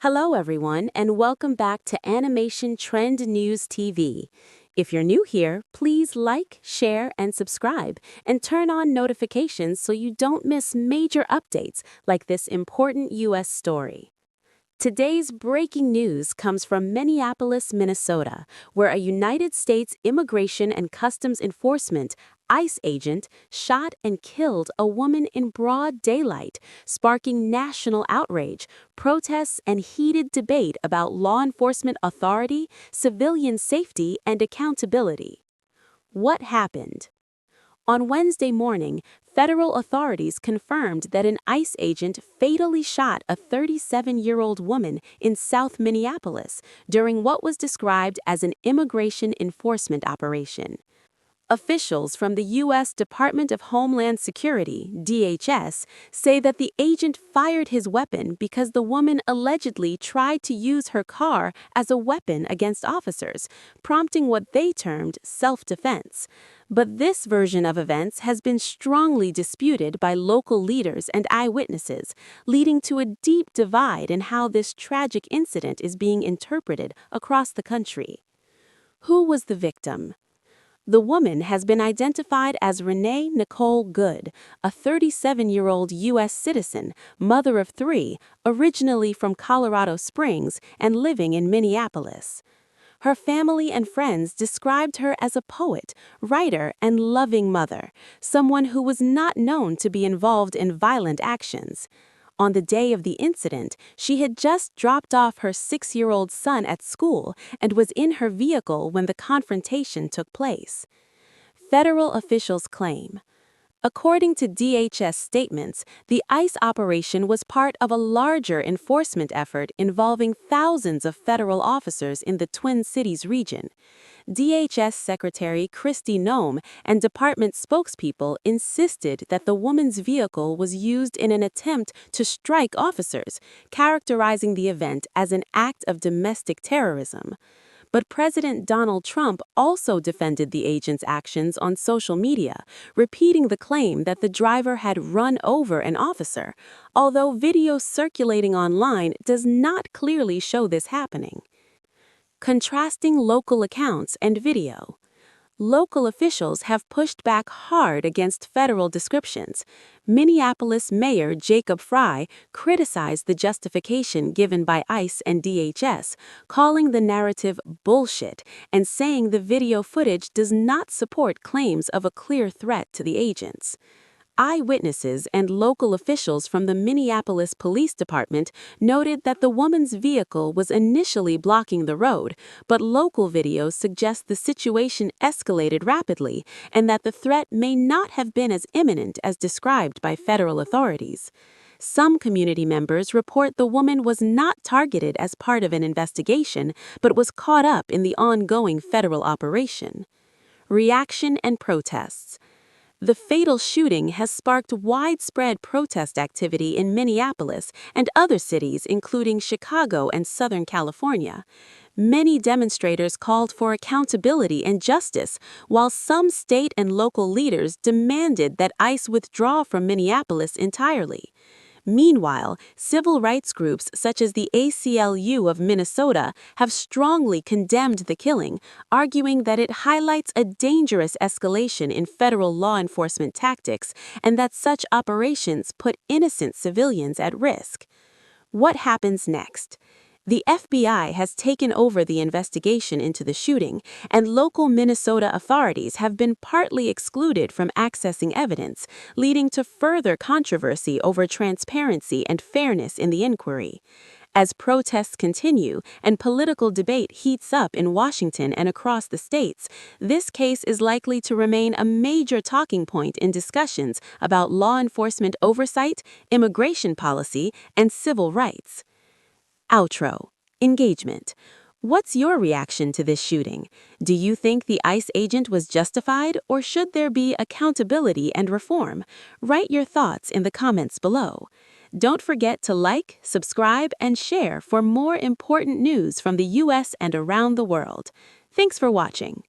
Hello, everyone, and welcome back to Animation Trend News TV. If you're new here, please like, share, and subscribe, and turn on notifications so you don't miss major updates like this important U.S. story. Today's breaking news comes from Minneapolis, Minnesota, where a United States Immigration and Customs Enforcement ICE agent shot and killed a woman in broad daylight, sparking national outrage, protests, and heated debate about law enforcement authority, civilian safety, and accountability. What happened? On Wednesday morning, federal authorities confirmed that an ICE agent fatally shot a 37-year-old woman in South Minneapolis during what was described as an immigration enforcement operation. Officials from the U.S. Department of Homeland Security, DHS, say that the agent fired his weapon because the woman allegedly tried to use her car as a weapon against officers, prompting what they termed self-defense. But this version of events has been strongly disputed by local leaders and eyewitnesses, leading to a deep divide in how this tragic incident is being interpreted across the country. Who was the victim? The woman has been identified as Renee Nicole Good, a 37-year-old U.S. citizen, mother of three, originally from Colorado Springs and living in Minneapolis. Her family and friends described her as a poet, writer, and loving mother, someone who was not known to be involved in violent actions. On the day of the incident, she had just dropped off her 6-year-old son at school and was in her vehicle when the confrontation took place. Federal officials claim. According to DHS statements, the ICE operation was part of a larger enforcement effort involving thousands of federal officers in the Twin Cities region. DHS Secretary Kristi Noem and department spokespeople insisted that the woman's vehicle was used in an attempt to strike officers, characterizing the event as an act of domestic terrorism. But President Donald Trump also defended the agent's actions on social media, repeating the claim that the driver had run over an officer, although video circulating online does not clearly show this happening. Contrasting local accounts and video. Local officials have pushed back hard against federal descriptions. Minneapolis Mayor Jacob Frey criticized the justification given by ICE and DHS, calling the narrative bullshit and saying the video footage does not support claims of a clear threat to the agents. Eyewitnesses and local officials from the Minneapolis Police Department noted that the woman's vehicle was initially blocking the road, but local videos suggest the situation escalated rapidly and that the threat may not have been as imminent as described by federal authorities. Some community members report the woman was not targeted as part of an investigation, but was caught up in the ongoing federal operation. Reaction and protests. The fatal shooting has sparked widespread protest activity in Minneapolis and other cities, including Chicago and Southern California. Many demonstrators called for accountability and justice, while some state and local leaders demanded that ICE withdraw from Minneapolis entirely. Meanwhile, civil rights groups such as the ACLU of Minnesota have strongly condemned the killing, arguing that it highlights a dangerous escalation in federal law enforcement tactics and that such operations put innocent civilians at risk. What happens next? The FBI has taken over the investigation into the shooting, and local Minnesota authorities have been partly excluded from accessing evidence, leading to further controversy over transparency and fairness in the inquiry. As protests continue and political debate heats up in Washington and across the states, this case is likely to remain a major talking point in discussions about law enforcement oversight, immigration policy, and civil rights. Outro. Engagement. What's your reaction to this shooting? Do you think the ICE agent was justified, or should there be accountability and reform? Write your thoughts in the comments below. Don't forget to like, subscribe, and share for more important news from the U.S. and around the world. Thanks for watching.